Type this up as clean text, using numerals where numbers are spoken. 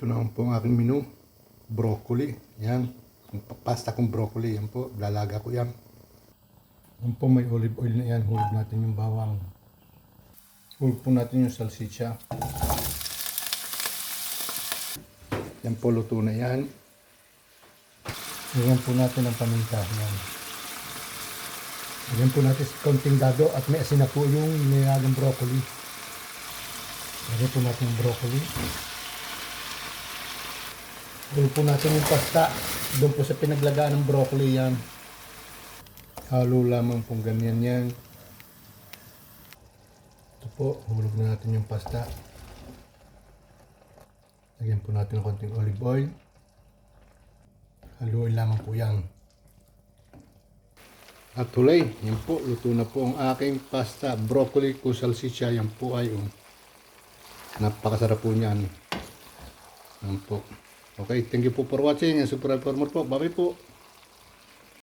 Ito naman po ang aking menu. Broccoli. Yan. Pasta kong broccoli. Yan po. Lalaga ko yan. Yan po, may olive oil na yan. Hulog natin yung bawang. Hulog po natin yung salsiccia. Yan po, luto na yan. Lagyan po natin ang paminta. Yan. Lagyan po natin kaunting dado at may asin na po yung nilagang broccoli. Lagyan po natin yung broccoli. Hulog po natin yung pasta. Doon po sa pinaglagaan ng broccoli yan. Halo lamang pong ganyan yan. Ito po, hulog na natin yung pasta. Lagyan po natin ng konting olive oil. Haluin lamang po yan. At hulay, yan po, luto na po ang aking pasta. Broccoli ko salsiccia, yan po ay napakasarap po niyan. Yan po. Okay, thank you po for watching. Super Informer po. Bye po.